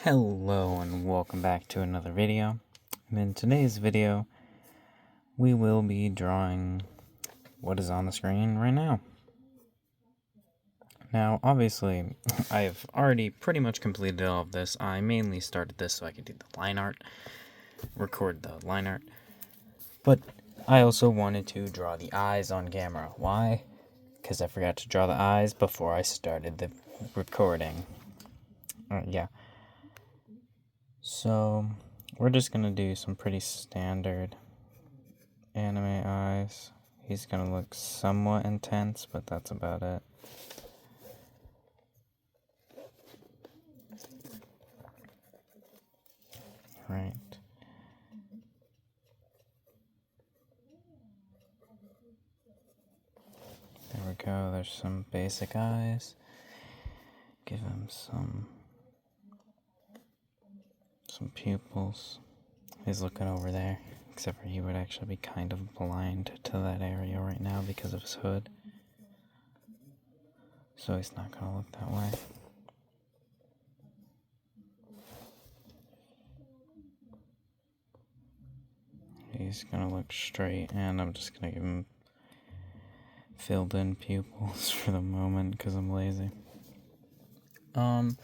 Hello and welcome back to another video. And in today's video, we will be drawing what is on the screen right now. Now, obviously, I've already pretty much completed all of this. I mainly started this so I could do the line art, record the line art. But I also wanted to draw the eyes on camera. Why? Because I forgot to draw the eyes before I started the recording. Yeah. So, we're just going to do some pretty standard anime eyes. He's going to look somewhat intense, but that's about it. Right. There we go. There's some basic eyes. Give him some pupils. He's looking over there, except for he would actually be kind of blind to that area right now because of his hood. So he's not going to look that way. He's going to look straight, and I'm just going to give him filled in pupils for the moment because I'm lazy. Then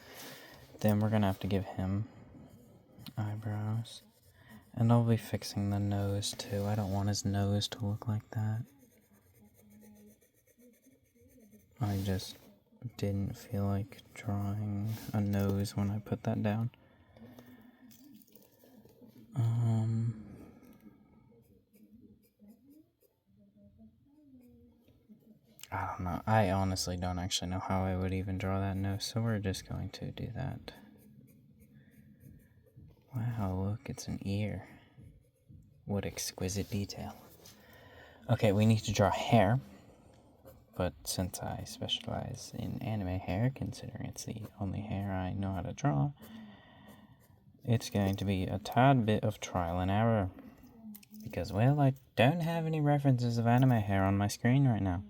we're going to have to give him eyebrows. And I'll be fixing the nose too. I don't want his nose to look like that. I just didn't feel like drawing a nose when I put that down. I don't know. I honestly don't actually know how I would even draw that nose, so we're just going to do that. Wow, look, it's an ear. What exquisite detail. Okay, we need to draw hair. But since I specialize in anime hair, considering it's the only hair I know how to draw, it's going to be a tad bit of trial and error. Because, well, I don't have any references of anime hair on my screen right now.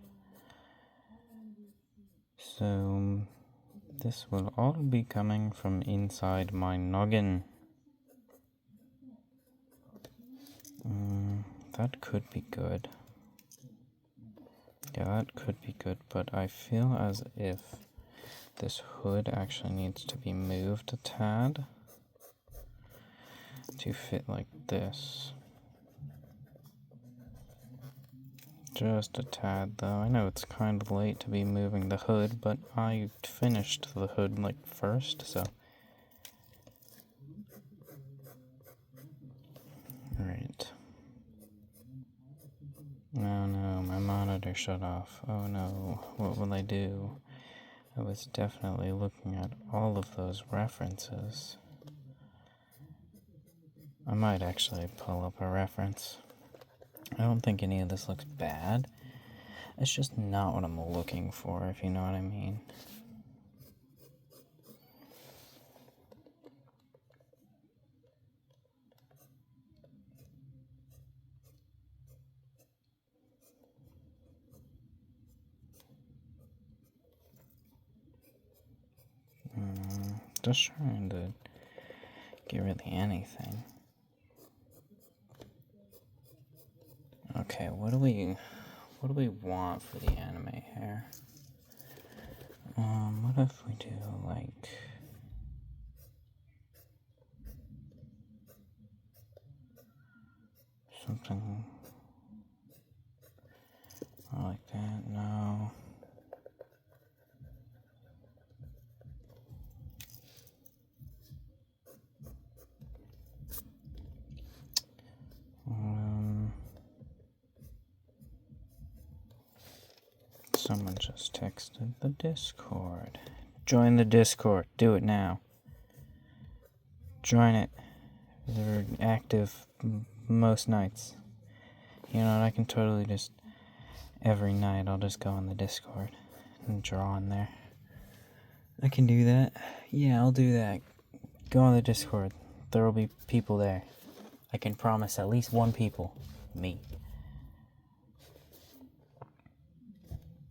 So, this will all be coming from inside my noggin. That could be good. Yeah, that could be good, but I feel as if this hood actually needs to be moved a tad to fit like this. Just a tad, though. I know it's kind of late to be moving the hood, but I finished the hood like first, so. Right. Oh no, my monitor shut off. Oh no, what will I do? I was definitely looking at all of those references. I might actually pull up a reference. I don't think any of this looks bad. It's just not what I'm looking for, if you know what I mean. Just trying to get really anything. Okay, what do we want for the anime hair? What if we do like something like that? No. Someone just texted the Discord. Join the Discord. Do it now. Join it. They're active most nights. You know what? I can totally just every night I'll just go on the Discord and draw in there. I can do that. Yeah, I'll do that. Go on the Discord. There will be people there. I can promise at least one people. Me.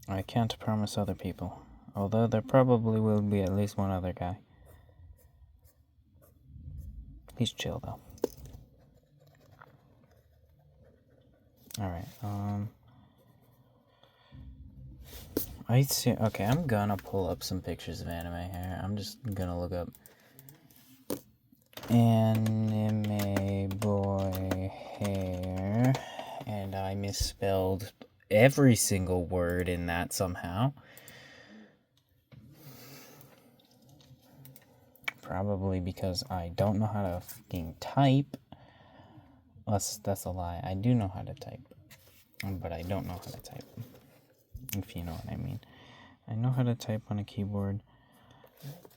I can't promise other people, although there probably will be at least one other guy. He's chill though. Alright, I see. Okay, I'm gonna pull up some pictures of anime hair. I'm just gonna look up anime boy hair, and I misspelled every single word in that somehow. Probably because I don't know how to fucking type. That's a lie. I do know how to type, but I don't know how to type, if you know what I mean. I know how to type on a keyboard,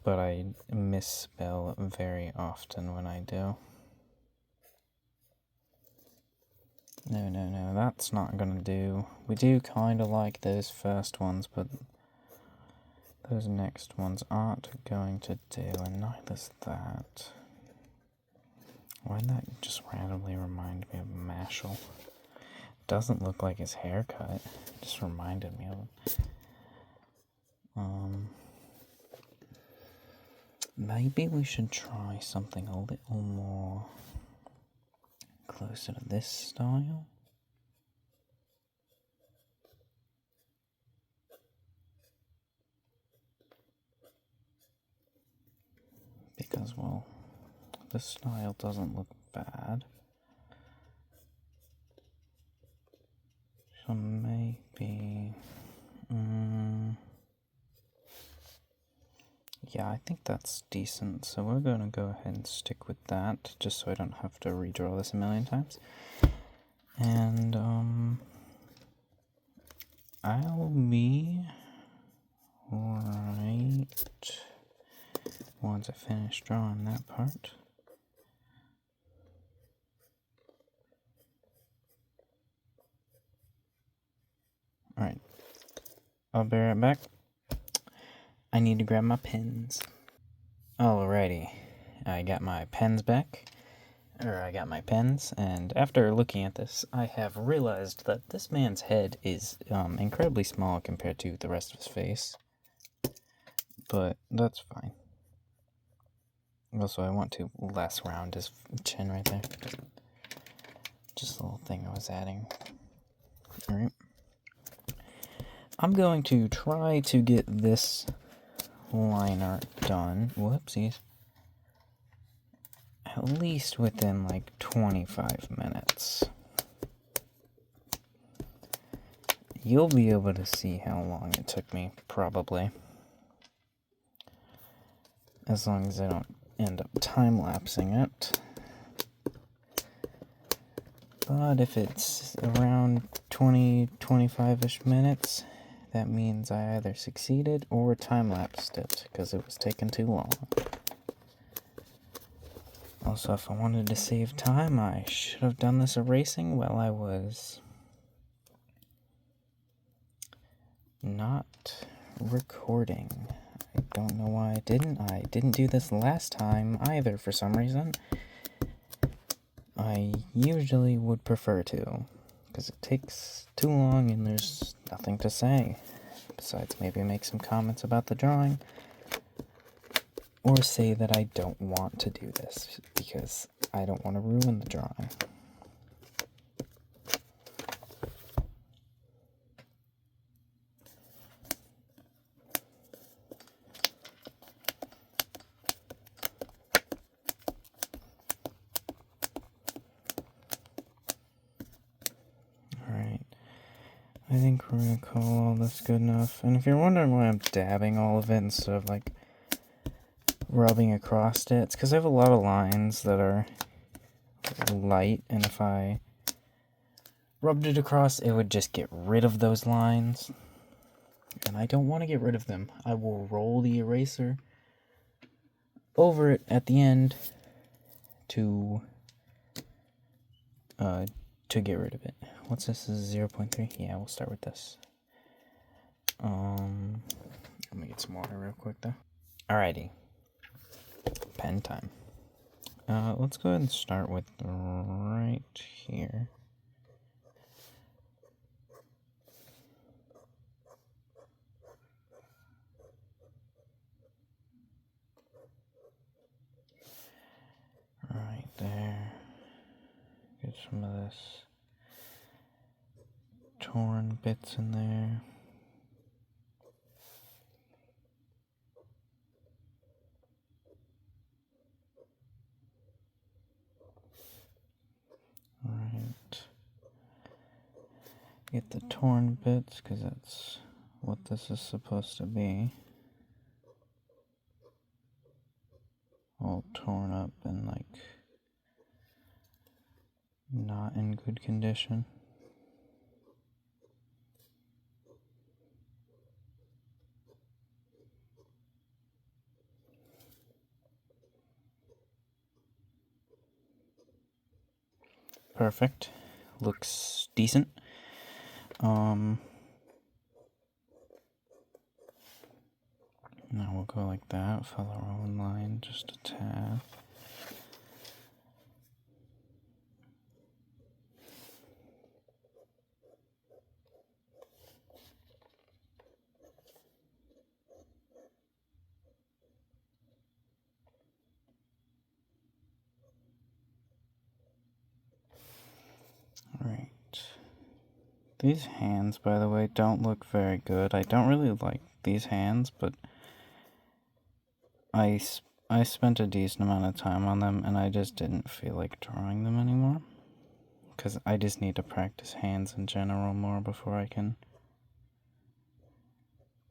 but I misspell very often when I do. No, that's not gonna do. We do kind of like those first ones, but those next ones aren't going to do, and neither's that. Why'd that just randomly remind me of Mashal? Doesn't look like his haircut. It just reminded me of him. Maybe we should try something a little more closer to this style. Because, well, this style doesn't look bad. So maybe... yeah, I think that's decent. So we're going to go ahead and stick with that, just so I don't have to redraw this a million times. And, I'll be right once I finish drawing that part. Alright, I'll be right back. I need to grab my pens. Alrighty, I got my pens back. I got my pens, and after looking at this, I have realized that this man's head is incredibly small compared to the rest of his face. But that's fine. Also, I want to less round his chin right there. Just a little thing I was adding. Alright. I'm going to try to get this line art done. Whoopsies. At least within like 25 minutes. You'll be able to see how long it took me, probably. As long as I don't end up time-lapsing it. But if it's around 20-25-ish minutes, that means I either succeeded or time-lapsed it, because it was taking too long. Also, if I wanted to save time, I should have done this erasing while I was not recording. I don't know why I didn't. I didn't do this last time either for some reason. I usually would prefer to, because it takes too long and there's nothing to say. Besides maybe make some comments about the drawing. Or say that I don't want to do this, because I don't want to ruin the drawing. Alright, I think we're going to call all this good enough. And if you're wondering why I'm dabbing all of it instead of like rubbing across it, it's because I have a lot of lines that are light, and if I rubbed it across, it would just get rid of those lines. And I don't want to get rid of them. I will roll the eraser over it at the end to get rid of it. What's this? This is 0.3? Yeah, we'll start with this. Let me get some water real quick though. Alrighty. Pen time. Let's go ahead and start with right here. Right there. Get some of this torn bits in there. Alright. Get the torn bits, because that's what this is supposed to be. All torn up and like not in good condition. Perfect. Looks decent. Now we'll go like that, follow our own line just a tad. Alright. These hands, by the way, don't look very good. I don't really like these hands, but I spent a decent amount of time on them, and I just didn't feel like drawing them anymore. Because I just need to practice hands in general more before I can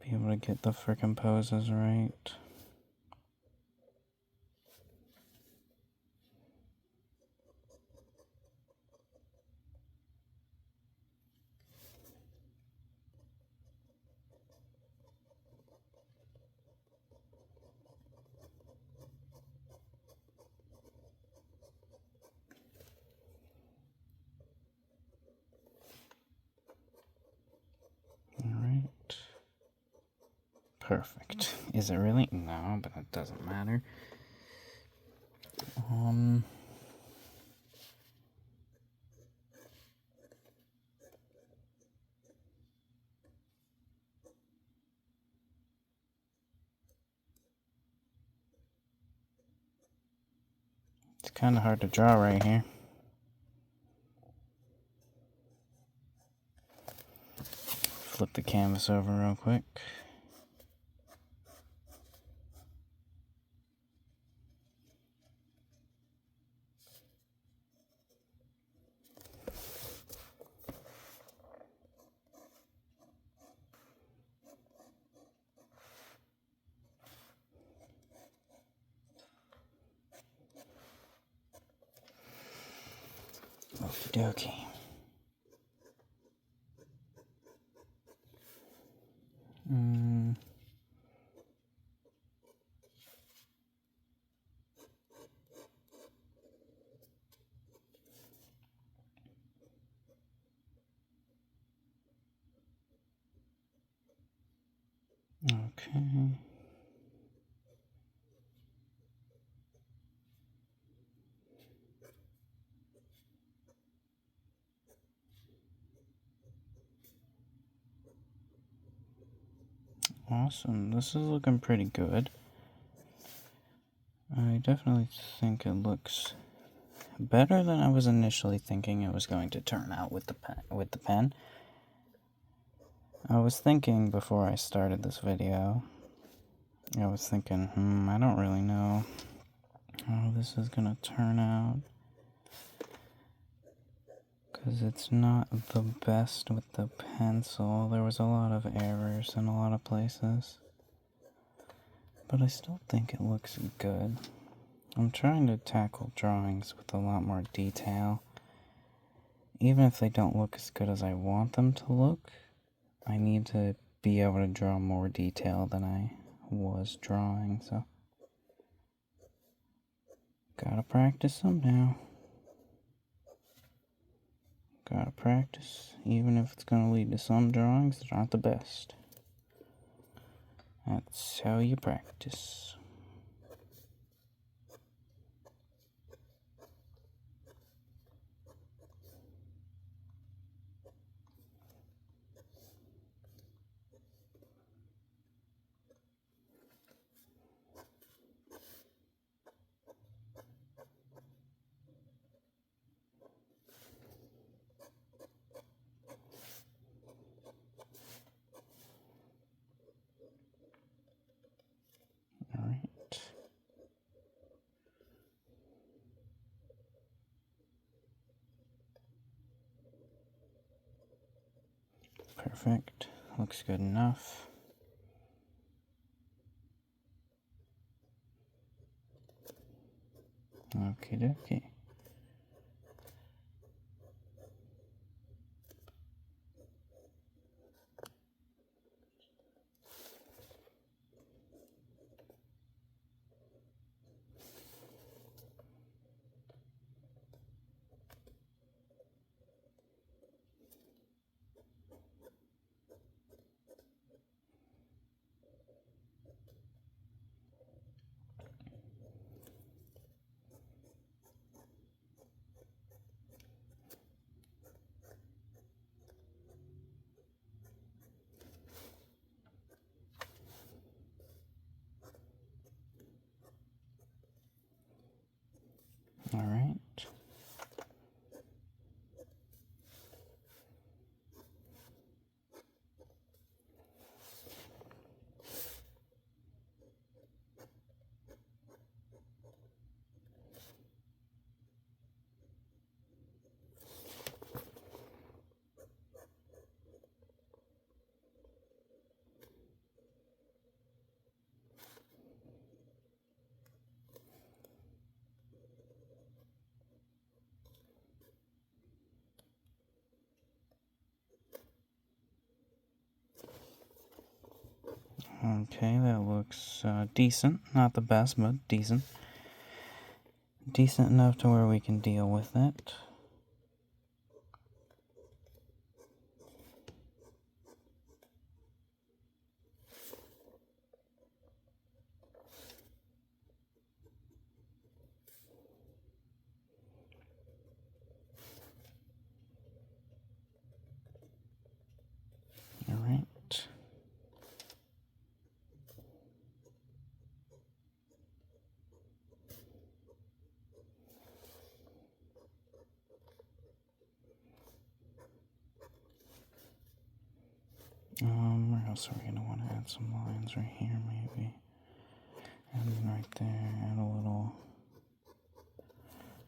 be able to get the frickin' poses right. Alright. Perfect. Is it really? No, but it doesn't matter. It's kind of hard to draw right here. Flip the canvas over real quick. Okie dokie. Okay. Awesome. This is looking pretty good. I definitely think it looks better than I was initially thinking it was going to turn out with the pen. I was thinking before I started this video, I was thinking, I don't really know how this is gonna turn out, because it's not the best with the pencil. There was a lot of errors in a lot of places, but I still think it looks good. I'm trying to tackle drawings with a lot more detail. Even if they don't look as good as I want them to look, I need to be able to draw more detail than I was drawing, so gotta practice some now. Gotta practice, even if it's gonna lead to some drawings that aren't the best. That's how you practice. Perfect. Looks good enough. Okie dokie. All right. Okay, that looks decent. Not the best, but decent. Decent enough to where we can deal with it. All right. Where else are we gonna want to add some lines? Right here, maybe. And then right there, add a little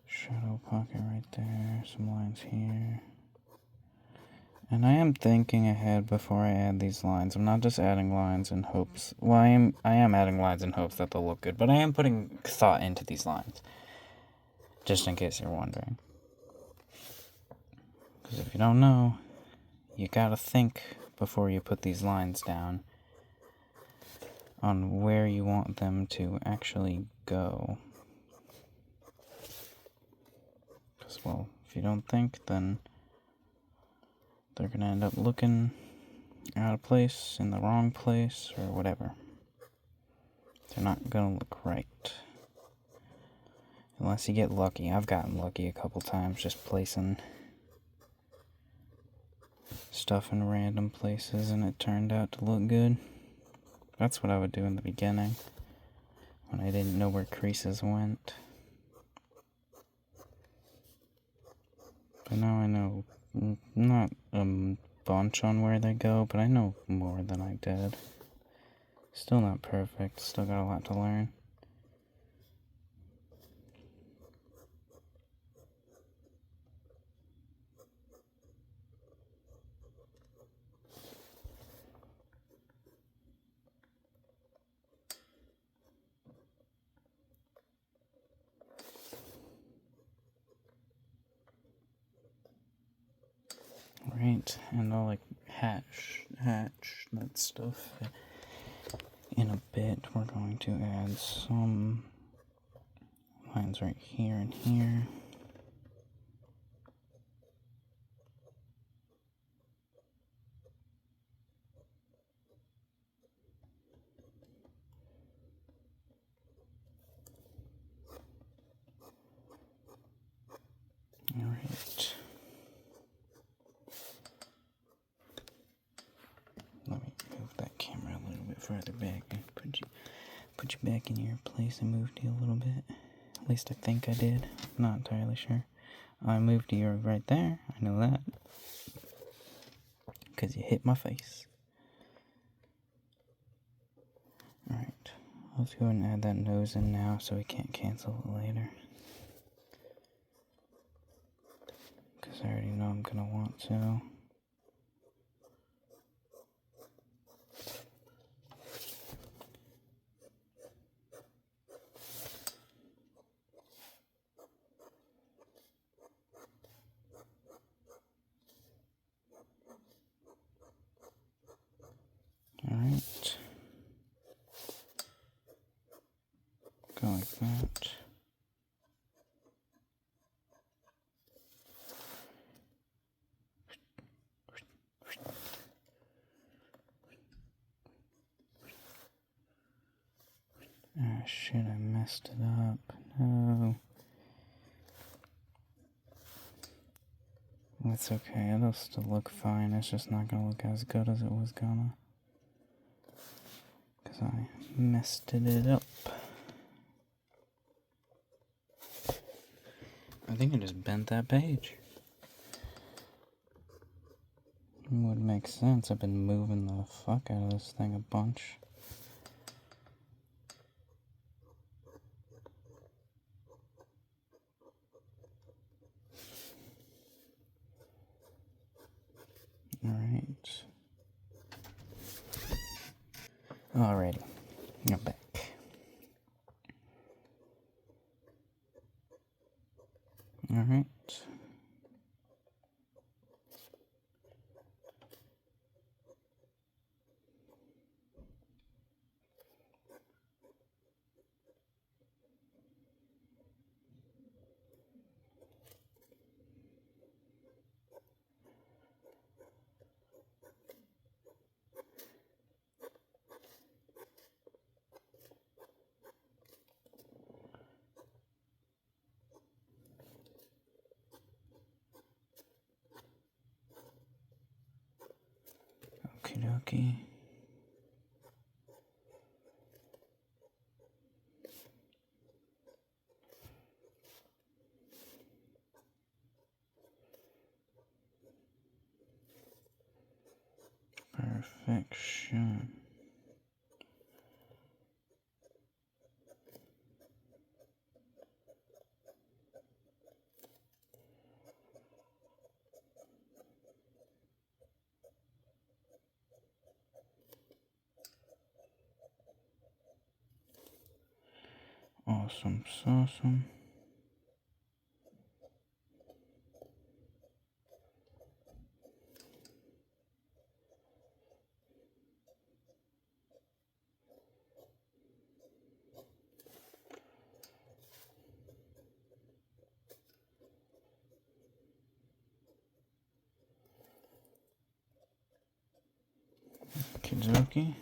shadow pocket right there. Some lines here. And I am thinking ahead before I add these lines. I'm not just adding lines in hopes. Well, I am adding lines in hopes that they'll look good, but I am putting thought into these lines. Just in case you're wondering. Because if you don't know, you gotta think before you put these lines down on where you want them to actually go. Because, well, if you don't think, then they're gonna end up looking out of place, in the wrong place, or whatever. They're not gonna look right. Unless you get lucky. I've gotten lucky a couple times just placing stuff in random places and it turned out to look good. That's what I would do in the beginning, when I didn't know where creases went. But now I know, not a bunch on where they go, but I know more than I did. Still not perfect, still got a lot to learn. Right, and I'll like hatch that stuff. In a bit, we're going to add some lines right here and here. All right. Let me move that camera a little bit further back and put you back in your place. I moved you a little bit. At least I think I did. Not entirely sure. I moved you right there. I know that. Because you hit my face. Alright. Let's go ahead and add that nose in now so we can't cancel it later. Because I already know I'm going to want to. messed it up. No. It's okay, it'll still look fine. It's just not gonna look as good as it was gonna. Because I messed it up. I think I just bent that page. Would make sense. I've been moving the fuck out of this thing a bunch. Alright. Alrighty. I'm back. Alright. Okie dokie. Perfection. Awesome sauceum. Okie dokie.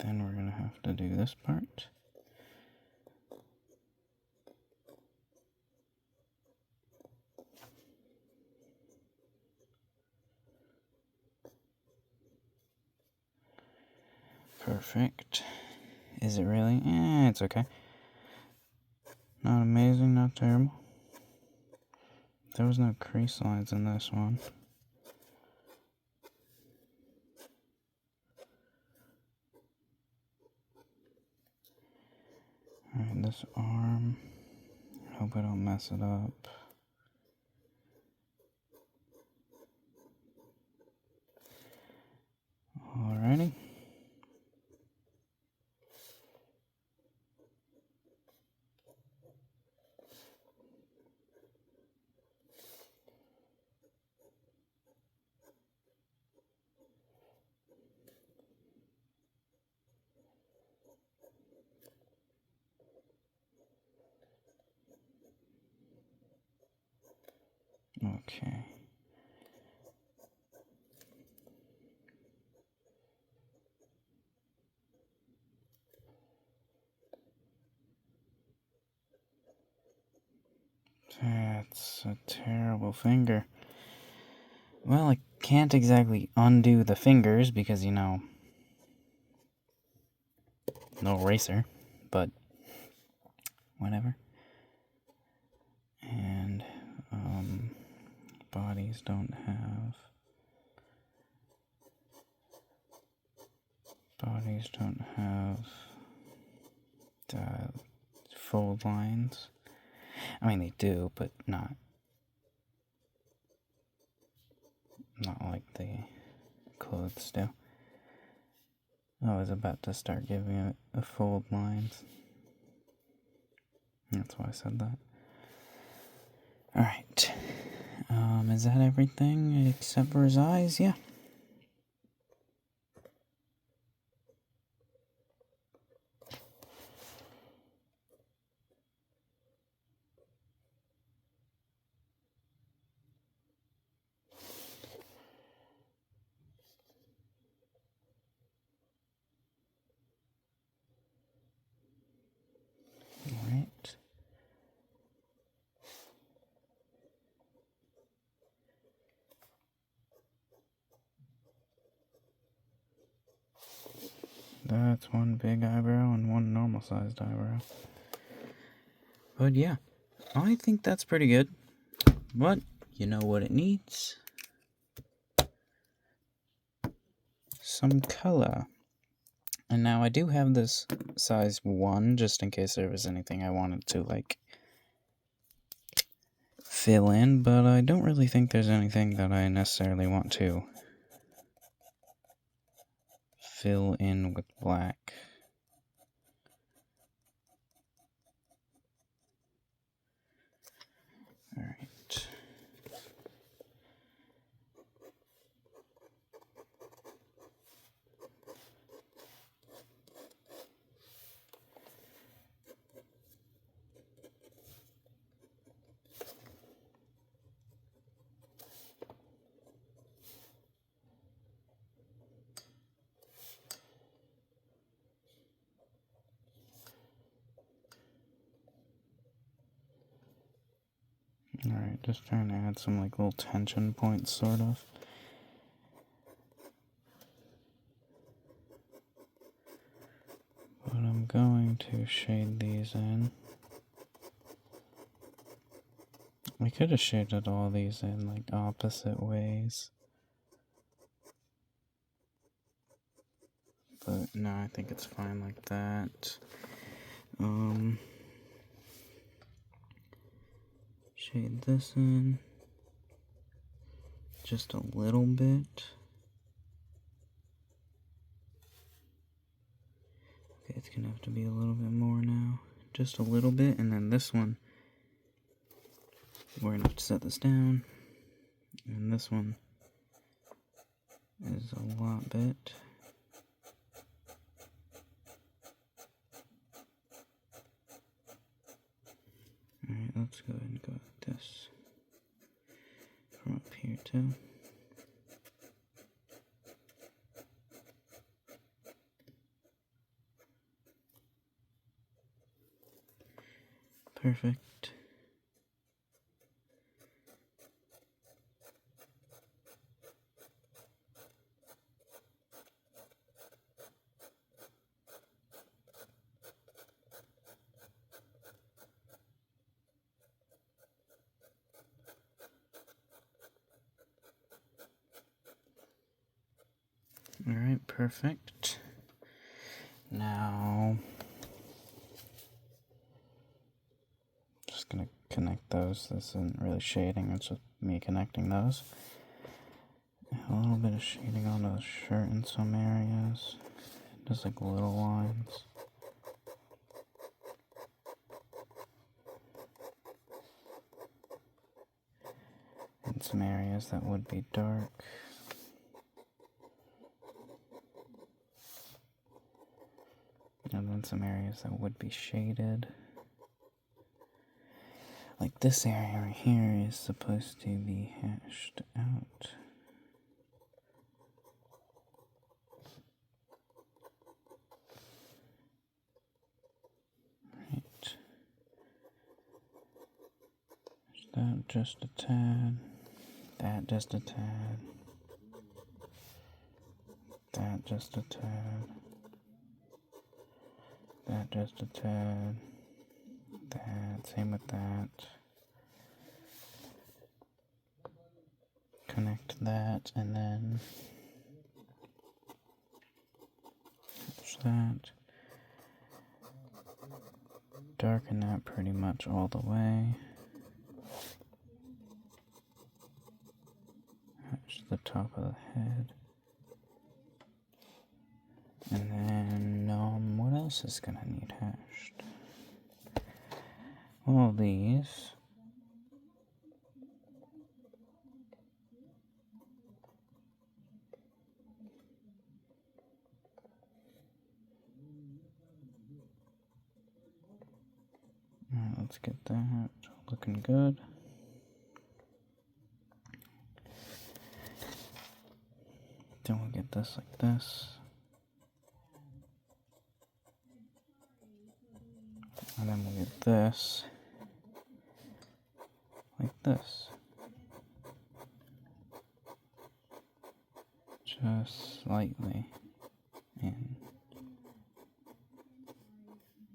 Then we're gonna have to do this part. Perfect. Is it really? It's okay. Not amazing, not terrible. There was no crease lines in this one. Alright, this arm. Hope I don't mess it up. Alrighty. Okay. That's a terrible finger. Well, I can't exactly undo the fingers because, you know, no eraser, but whatever. And, bodies don't have fold lines. I mean, they do, but not like the clothes do. I was about to start giving it a fold lines. That's why I said that. Alright. Is that everything except for his eyes? Yeah. That's one big eyebrow and one normal sized eyebrow. But yeah, I think that's pretty good. But you know what it needs? Some color. And now I do have this size 1 just in case there was anything I wanted to like fill in, but I don't really think there's anything that I necessarily want to fill in with black. Alright. Alright, just trying to add some like little tension points, sort of. But I'm going to shade these in. We could have shaded all these in like opposite ways. But no, I think it's fine like that. Shade this in just a little bit. Okay, it's gonna have to be a little bit more now. Just a little bit, and then this one, we're gonna have to set this down. And this one is a lot bit. Alright, let's go ahead and go with this from up here too. Perfect. Alright, perfect. Now, just gonna connect those. This isn't really shading, it's just me connecting those. A little bit of shading onto the shirt in some areas. Just like little lines. In some areas that would be dark. And then some areas that would be shaded. Like this area right here is supposed to be hashed out. Right. That just a tad. That just a tad. That just a tad. That just a tad. That, same with that. Connect that and then touch that. Darken that pretty much all the way. Hatch the top of the head. And then, what else is gonna need hashed? All these. Alright, let's get that looking good. Then we'll get this like this. And then we'll get this like this. Just slightly in.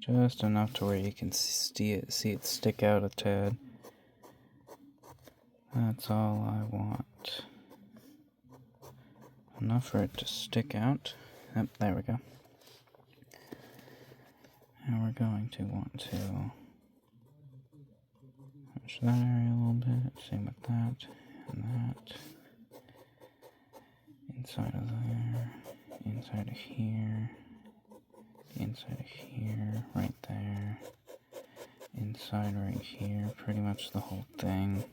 Just enough to where you can see it stick out a tad. That's all I want. Enough for it to stick out. Yep, there we go. And we're going to want to push that area a little bit. Same with that and that. Inside of there. Inside of here. Inside of here. Right there. Inside right here. Pretty much the whole thing.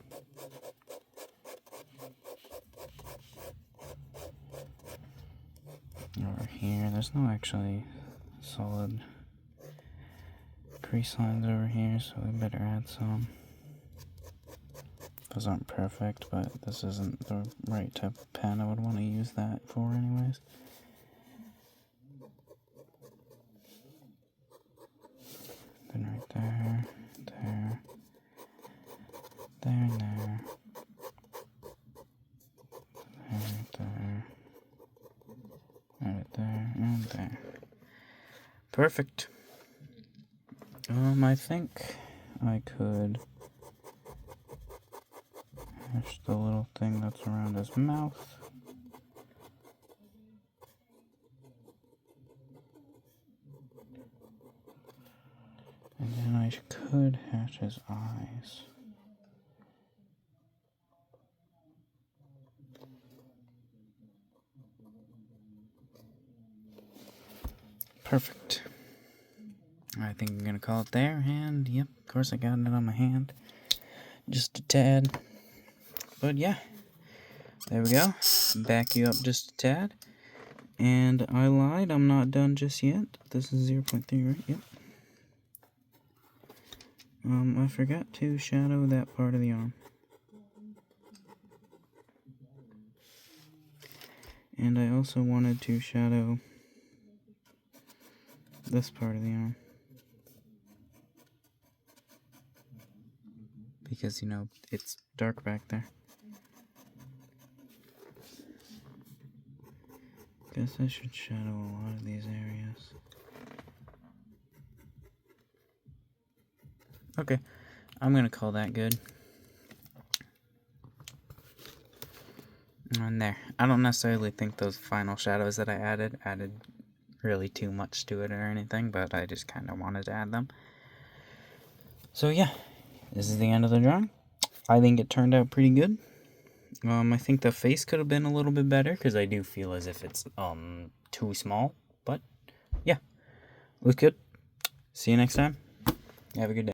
Over here. There's no actually solid crease lines over here, so we better add some. Those aren't perfect, but this isn't the right type of pen I would want to use that for anyways. Then right there, there, there and there. There, right there, and there. Perfect. I think I could hash the little thing that's around his mouth. And then I could hash his eyes. Perfect. I think I'm going to call it there, and yep, of course I got it on my hand. Just a tad. But yeah, there we go. Back you up just a tad. And I lied, I'm not done just yet. This is 0.3, right? Yep. I forgot to shadow that part of the arm. And I also wanted to shadow this part of the arm. Because, you know, it's dark back there. Guess I should shadow a lot of these areas. Okay, I'm gonna call that good. And there. I don't necessarily think those final shadows that I added really too much to it or anything, but I just kind of wanted to add them. So yeah, this is the end of the drawing. I think it turned out pretty good. I think the face could have been a little bit better, because I do feel as if it's too small, but yeah, looks good. See you next time. Have a good day.